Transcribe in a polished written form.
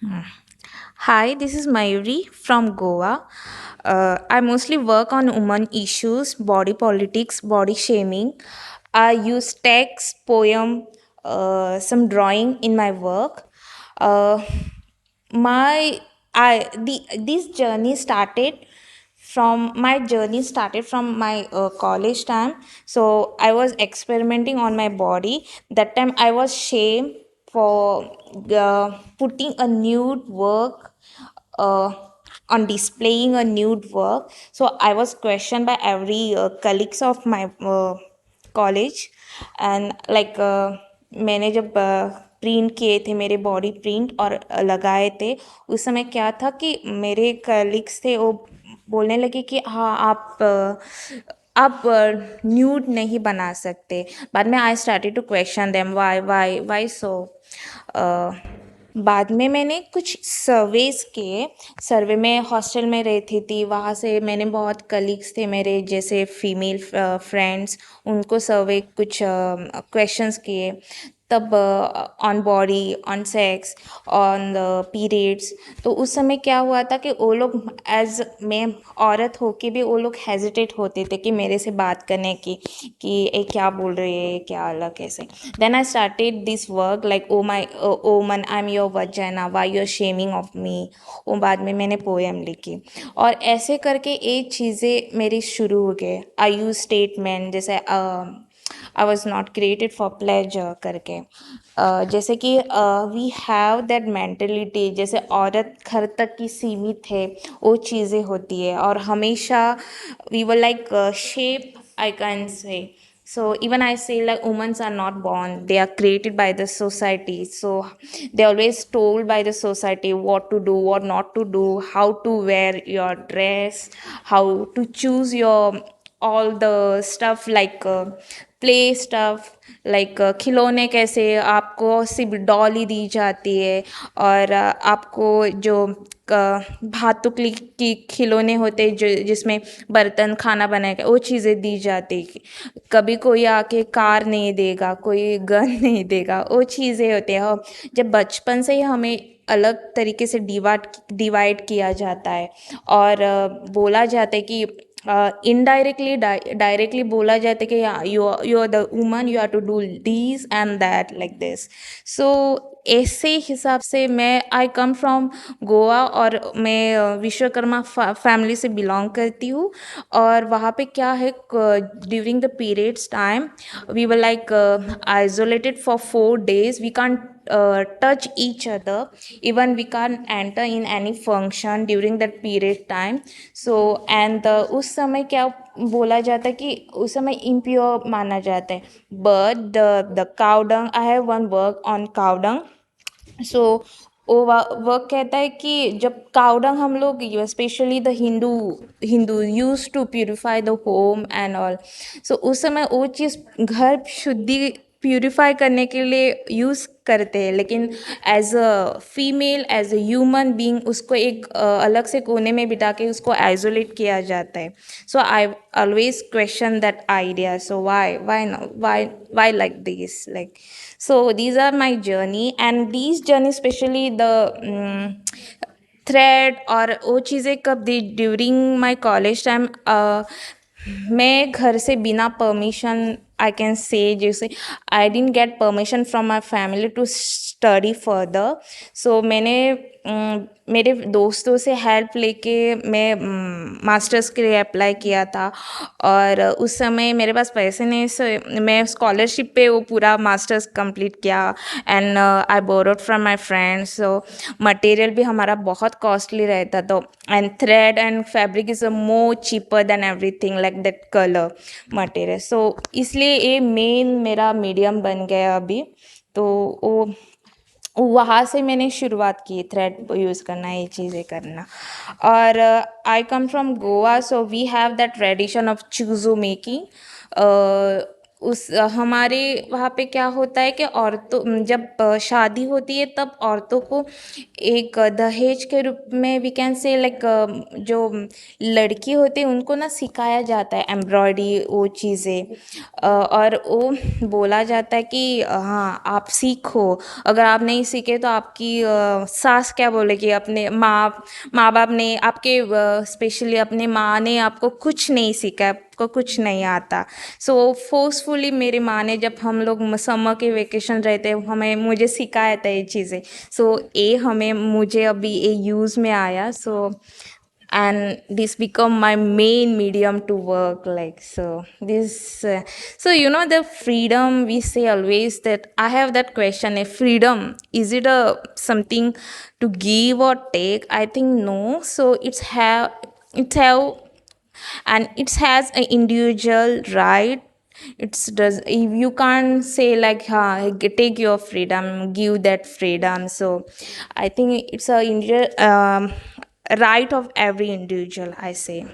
Hi, this is Mayuri from Goa. I mostly work on women issues, body politics, body shaming. I use text, poem, some drawing in my work. Uh, my I the this journey started from my college time. So I was experimenting on my body. That time I was shamed for putting a nude work, uh, on displaying a nude work. So I was questioned by every colleagues of my college and like मैंने जब print किए थे मेरे body print और लगाए थे। उस समय क्या था कि मेरे कलीग्स थे वो बोलने लगे कि हाँ आप न्यूड नहीं बना सकते। बाद में I started to question them why so. बाद में मैंने कुछ सर्वेस किए। सर्वे में हॉस्टल में रहती थी, वहाँ से मैंने बहुत कलीग्स थे मेरे जैसे फीमेल फ्रेंड्स, उनको सर्वे कुछ क्वेश्चंस किए। तब on body, on sex, on the periods. तो उस समय क्या हुआ था कि वो लोग एज मैं औरत होके भी वो लोग हेजिटेट होते थे कि मेरे से बात करने की, कि ये क्या बोल रही है, ये क्या अलग कैसे। Then I started this work like oh my oh man I am your वजाना why you are shaming of me. वो बाद में मैंने पोएम लिखी और ऐसे करके ये चीज़ें मेरी शुरू हो गए। आई यूज स्टेटमेंट जैसे I was not created for pleasure करके। जैसे कि वी हैव दैट मेंटेलिटी, जैसे औरत घर तक की सीमित है, वो चीज़ें होती है और हमेशा we were like shape, I can say. So even I say like women are not born, they are created by the society. So they always told by the society what to do, what not to do, how to wear your dress, how to choose your all the stuff like play stuff like खिलौने कैसे आपको सिर्फ doll ही दी जाती है और आपको जो भातुकली की खिलौने होते जो जिसमें बर्तन खाना बनाएगा वो चीज़ें दी जाती। कभी कोई आके कार नहीं देगा, कोई गन नहीं देगा, वो चीज़ें होती हैं। और जब बचपन से ही हमें अलग तरीके से डिवाइड किया जाता है और बोला जाता है कि इनडायरेक्टली डायरेक्टली बोला जाता है कि you are the woman, you are to do this and that like this. So ऐसे हिसाब से मैं आई कम फ्रॉम गोवा और मैं विश्वकर्मा फैमिली से बिलोंग करती हूँ। और वहाँ पे क्या है, during the periods time we were like isolated for 4 days, we can't touch each other, even we can't enter in any function during that period time. So and उस समय क्या बोला जाता है कि उस समय इम्प्योर माना जाता है। But the cow dung, I have one work on cow dung. So वो वर्क कहता है कि जब कावडंग हम लोग specially the Hindu use to purify the home and all. So उस समय वो चीज़ घर शुद्धि प्यूरिफाई करने के लिए यूज़ करते हैं, लेकिन as a female, as a human being उसको एक अलग से कोने में बिठा के उसको आइसोलेट किया जाता है। So I always question that idea. So why like this like. So these are my journey, and these journey especially the thread और वो चीज़ें कब दी ड्यूरिंग माई कॉलेज टाइम। मैं घर से बिना परमिशन, आई कैन से जैसे I didn't get permission from my family to study further. So मैंने मेरे दोस्तों से हेल्प लेके मैं मास्टर्स के लिए अप्लाई किया था। और उस समय मेरे पास पैसे नहीं, से मैं स्कॉलरशिप पे वो पूरा मास्टर्स कंप्लीट किया। And I borrowed from my friends. So material भी हमारा बहुत कॉस्टली रहता, तो and thread and fabric is a more cheaper than everything like that colour material. So इसलिए ये मेन मेरा मीडियम बन गया अभी। तो वो वहाँ से मैंने शुरुआत की थ्रेड यूज़ करना, ये चीज़ें करना। और I come from Goa, so we have that tradition of चूज़ो मेकिंग। उस हमारे वहाँ पे क्या होता है कि औरतों जब शादी होती है तब औरतों को एक दहेज के रूप में वी कैन से लाइक जो लड़की होती है उनको ना सिखाया जाता है एम्ब्रॉयडरी वो चीज़ें, और वो बोला जाता है कि हाँ आप सीखो, अगर आप नहीं सीखे तो आपकी सास क्या बोलेगी, अपने माँ माँ बाप ने आपके स्पेशली अपने माँ ने आपको कुछ नहीं सीखा, आपको कुछ नहीं आता। सो फोर्सफुली मेरी माँ ने जब हम लोग समर के वेकेशन रहते हमें मुझे सिखाया था ये चीज़ें। सो ये हमें मुझे अभी ये यूज़ में आया। सो and this become my main medium to work, like so this so the freedom we say always, that I have that question, a freedom, is it a something to give or take? I think no. So it's have and it has an individual right. It's does, if you can't say like take your freedom, give that freedom. So I think it's a right of every individual, I say.